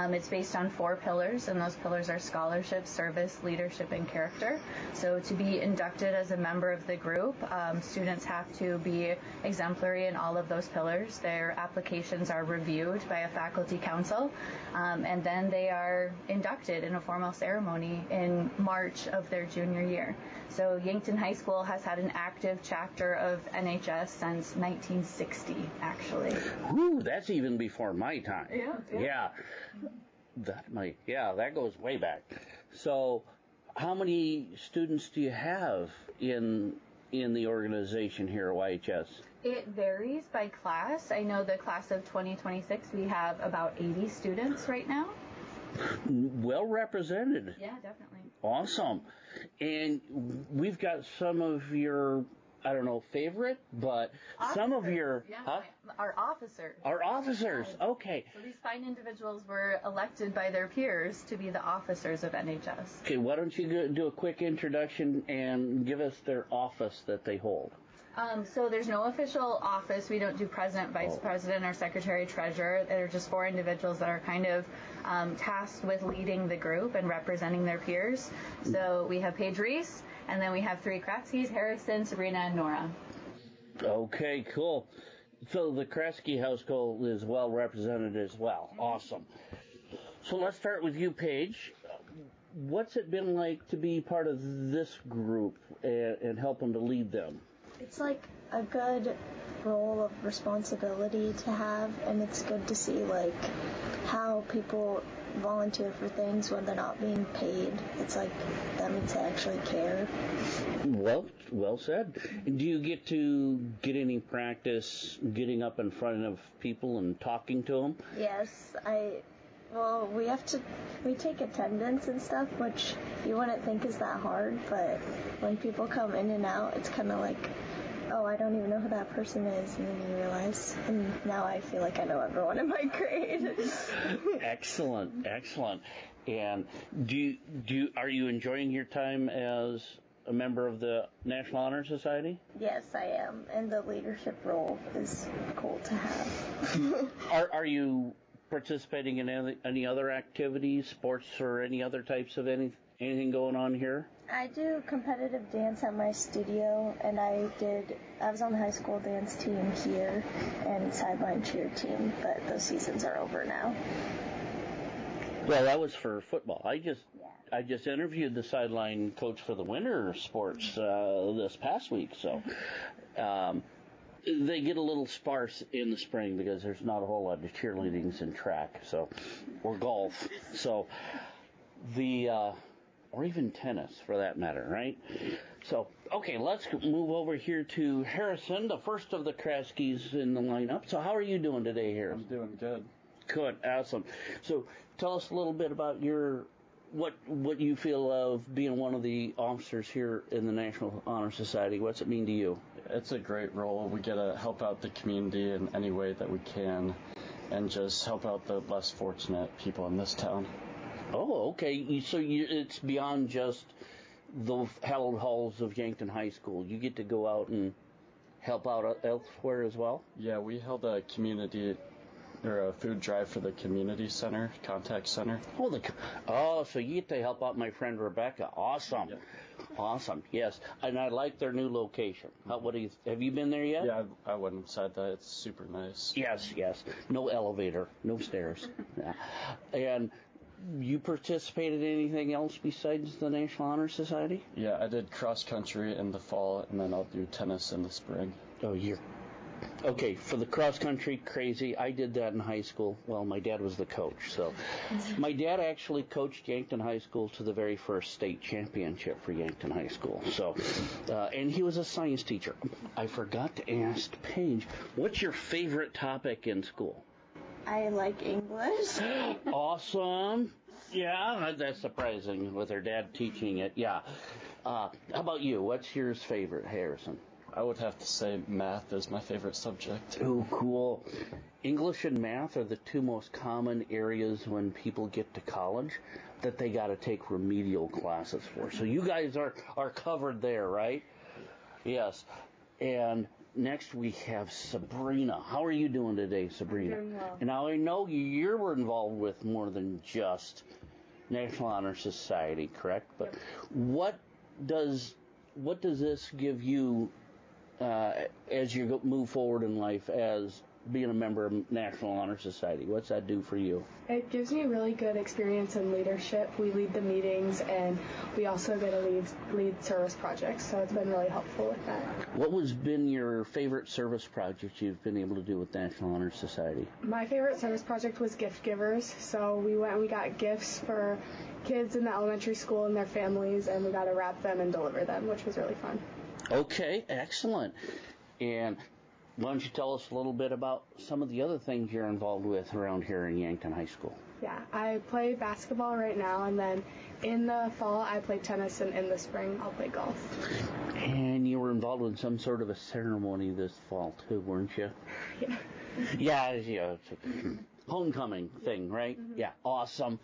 It's based on 4 pillars, and those pillars are scholarship, service, leadership, and character. So to be inducted as a member of the group, students have to be exemplary in all of those pillars. Their applications are reviewed by a faculty council, and then they are inducted in a formal ceremony in March of their junior year. So Yankton High School has had an active chapter of NHS since 1960, actually. Ooh, that's even before my time. Yeah. That goes way back. So how many students do you have in the organization here at YHS? It varies by class. I know the class of 2026, we have about 80 students right now. Well represented. Yeah, definitely. Awesome. And we've got some of your, I don't know, favorite, but some of your... Yeah, our officers. Our officers, okay. So these fine individuals were elected by their peers to be the officers of NHS. Okay, why don't you do a quick introduction and give us their office that they hold? So there's no official office. We don't do president, vice president, or secretary, treasurer. They're just 4 individuals that are kind of tasked with leading the group and representing their peers. So we have Paige Reese, and then we have 3 Kratskys, Harrison, Sabrina, and Nora. Okay, cool. So the Kraske household is well represented as well. Awesome. So let's start with you, Paige. What's it been like to be part of this group and help them to lead them? It's like a good role of responsibility to have, and it's good to see like how people volunteer for things when they're not being paid. It's like that means they actually care. Well said. Do you get any practice getting up in front of people and talking to them? Yes, well, we take attendance and stuff, which you wouldn't think is that hard, but when people come in and out, it's kind of like, oh, I don't even know who that person is, and then you realize, and now I feel like I know everyone in my grade. Excellent. And are you enjoying your time as a member of the National Honor Society? Yes, I am, and the leadership role is cool to have. Are you participating in any other activities, sports, or any other types of anything going on here? I do competitive dance at my studio, and I was on the high school dance team here and sideline cheer team, but those seasons are over now. Well, that was for football. I just interviewed the sideline coach for the winter sports this past week, so they get a little sparse in the spring because there's not a whole lot of cheerleadings and track, or golf, or even tennis for that matter, right? So, okay, let's move over here to Harrison, the first of the Kraskis in the lineup. So how are you doing today, Harrison? I'm doing good. Good, awesome. So tell us a little bit about what you feel of being one of the officers here in the National Honor Society. What's it mean to you? It's a great role. We get to help out the community in any way that we can and just help out the less fortunate people in this town. Oh, okay. So it's beyond just the hallowed halls of Yankton High School. You get to go out and help out elsewhere as well? Yeah, we held a food drive for the community center, contact center. So you get to help out my friend Rebecca. Awesome. Yeah. Awesome. Yes. And I like their new location. Have you been there yet? Yeah, I went inside that. It's super nice. Yes. No elevator, no stairs. Yeah. And you participated in anything else besides the National Honor Society? Yeah, I did cross country in the fall, and then I'll do tennis in the spring. Oh, okay, for the cross country, crazy. I did that in high school. Well, my dad was the coach, so. My dad actually coached Yankton High School to the very first state championship for Yankton High School. So, and he was a science teacher. I forgot to ask Paige, what's your favorite topic in school? I like English. Awesome. Yeah, that's surprising with her dad teaching it. Yeah. How about you? What's yours favorite, Harrison? I would have to say math is my favorite subject. Oh, cool. English and math are the two most common areas when people get to college that they got to take remedial classes for. So you guys are covered there, right? Yes. And next we have Sabrina. How are you doing today, Sabrina? Doing well. And now I know you're involved with more than just National Honor Society, correct? But what does this give you as you move forward in life as being a member of National Honor Society? What's that do for you? It gives me really good experience in leadership. We lead the meetings, and we also get to lead service projects, so it's been really helpful with that. What has been your favorite service project you've been able to do with National Honor Society? My favorite service project was gift givers, so we went and we got gifts for kids in the elementary school and their families, and we got to wrap them and deliver them, which was really fun. Okay, excellent. And why don't you tell us a little bit about some of the other things you're involved with around here in Yankton High School? Yeah, I play basketball right now, and then in the fall I play tennis, and in the spring I'll play golf. And you were involved in some sort of a ceremony this fall too, weren't you? Yeah. Yeah, it's a homecoming thing, right? Mm-hmm. Yeah, awesome.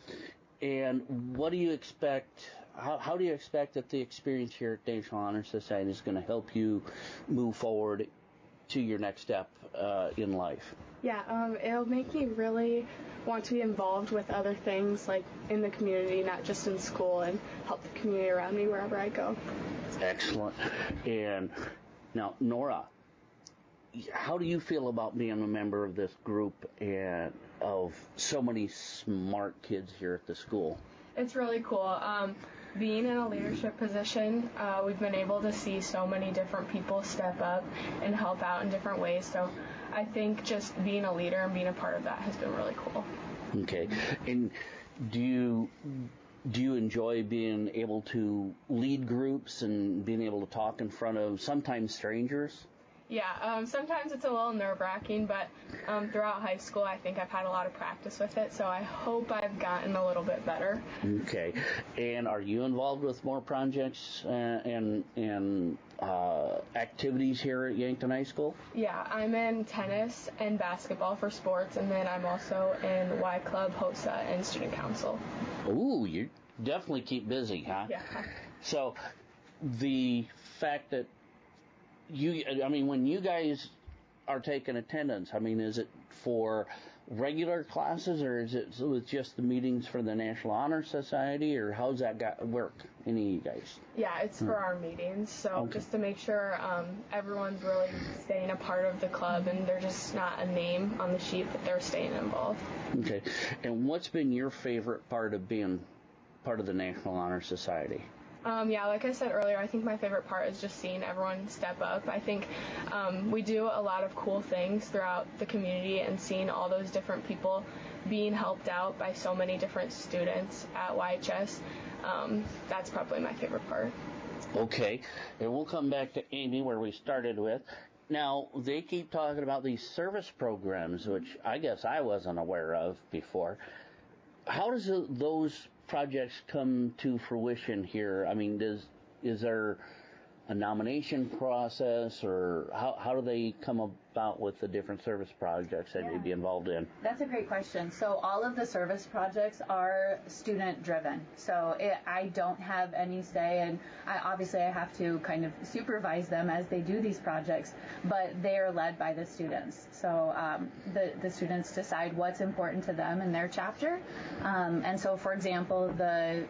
And what do you expect? How do you expect that the experience here at National Honor Society is going to help you move forward to your next step in life? Yeah, it'll make me really want to be involved with other things, like in the community, not just in school, and help the community around me wherever I go. Excellent. And now, Nora, how do you feel about being a member of this group and of so many smart kids here at the school? It's really cool. Being in a leadership position, we've been able to see so many different people step up and help out in different ways. So I think just being a leader and being a part of that has been really cool. Okay. And do you enjoy being able to lead groups and being able to talk in front of sometimes strangers? Yeah, sometimes it's a little nerve-wracking, but throughout high school I think I've had a lot of practice with it, so I hope I've gotten a little bit better. Okay. And are you involved with more projects and activities here at Yankton High School? Yeah, I'm in tennis and basketball for sports, and then I'm also in Y Club, HOSA, and Student Council. Ooh, you definitely keep busy, huh? Yeah. So, the fact that when you guys are taking attendance, is it for regular classes, or is it with just the meetings for the National Honor Society, or how's that work? Any of you guys? Yeah, it's for our meetings, so just to make sure everyone's really staying a part of the club and they're just not a name on the sheet, but they're staying involved. Okay. And what's been your favorite part of being part of the National Honor Society? Like I said earlier, I think my favorite part is just seeing everyone step up. I think we do a lot of cool things throughout the community, and seeing all those different people being helped out by so many different students at YHS, that's probably my favorite part. Okay, and we'll come back to Amy where we started with. Now, they keep talking about these service programs, which I guess I wasn't aware of before. How does those projects come to fruition here? Is there a nomination process, or how do they come about with the different service projects that you'd be involved in? That's a great question. So all of the service projects are student driven. So I don't have any say, and I have to kind of supervise them as they do these projects, but they are led by the students. So the students decide what's important to them in their chapter. And so, for example, the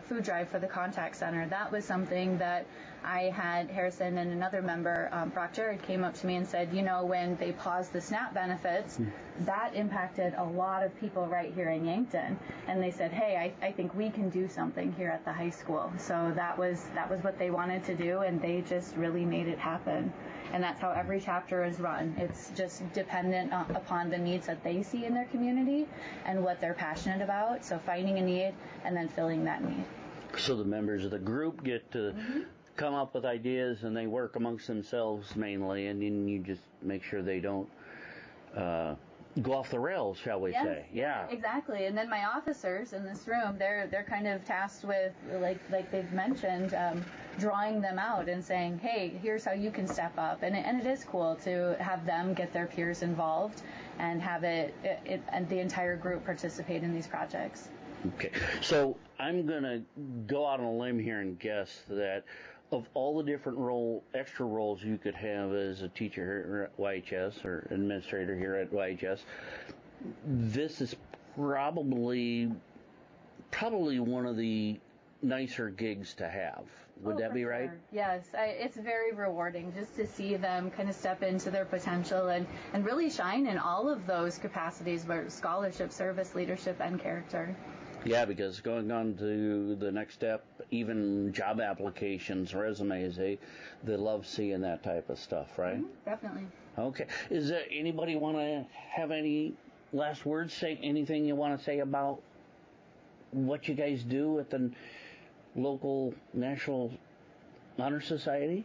food drive for the contact center, that was something that I had Harrison and another member, Brock Jared, came up to me and said, when they paused the SNAP benefits, that impacted a lot of people right here in Yankton. And they said, hey, I think we can do something here at the high school. So that was what they wanted to do, and they just really made it happen. And that's how every chapter is run. It's just dependent upon the needs that they see in their community and what they're passionate about. So finding a need and then filling that need. So the members of the group get to come up with ideas, and they work amongst themselves mainly, and then you just make sure they don't go off the rails, shall we say? Yeah, exactly. And then my officers in this room, they're kind of tasked with, like they've mentioned, drawing them out and saying, hey, here's how you can step up. And it is cool to have them get their peers involved and have it and the entire group participate in these projects. Okay, so I'm going to go out on a limb here and guess that of all the different extra roles you could have as a teacher here at YHS or administrator here at YHS, this is probably one of the nicer gigs to have. Would that be right? Sure. Yes, it's very rewarding just to see them kind of step into their potential and really shine in all of those capacities, where scholarship, service, leadership, and character. Yeah, because going on to the next step, even job applications, resumes, they love seeing that type of stuff, right? Definitely. Okay. Is there anybody want to have any last words? Say anything you want to say about what you guys do at the local National Honor Society?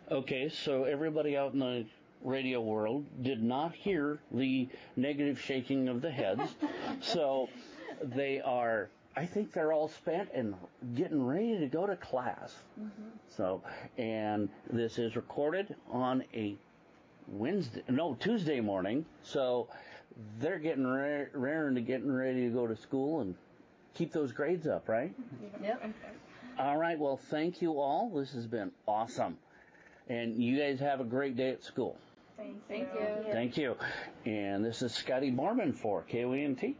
Okay, so everybody out in the radio world did not hear the negative shaking of the heads. So I think they're all spent and getting ready to go to class. So, and this is recorded on a Tuesday morning. So they're getting raring to getting ready to go to school and keep those grades up, right? Yep. All right, well, thank you all. This has been awesome. And you guys have a great day at school. Thank you. Thank you. And this is Scotty Borman for KYNT.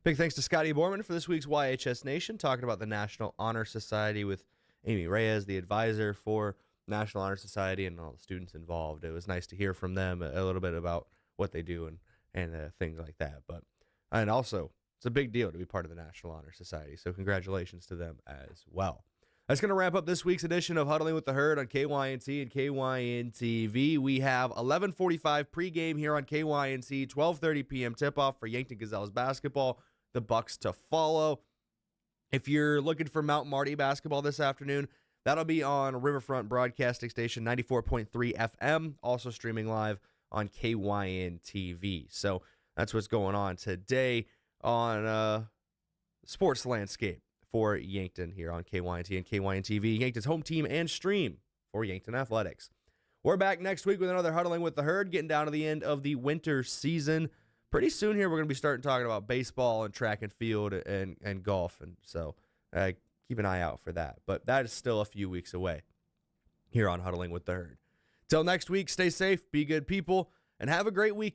Big thanks to Scotty Borman for this week's YHS Nation, talking about the National Honor Society with Amy Reyes, the advisor for National Honor Society, and all the students involved. It was nice to hear from them a little bit about what they do and things like that. And also, it's a big deal to be part of the National Honor Society, so congratulations to them as well. That's going to wrap up this week's edition of Huddling with the Herd on KYNT and KYNTV. We have 11:45 pregame here on KYNT, 12:30 p.m. tip-off for Yankton Gazelles basketball, the Bucks to follow. If you're looking for Mount Marty basketball this afternoon, that'll be on Riverfront Broadcasting Station 94.3 FM, also streaming live on KYNTV. So that's what's going on today on Sports Landscape for Yankton here on KYNT and KYNTV, Yankton's home team and stream for Yankton Athletics. We're back next week with another Huddling with the Herd, getting down to the end of the winter season. Pretty soon here, we're going to be starting talking about baseball and track and field and golf. And so keep an eye out for that. But that is still a few weeks away here on Huddling with the Herd. Till next week, stay safe, be good people, and have a great week.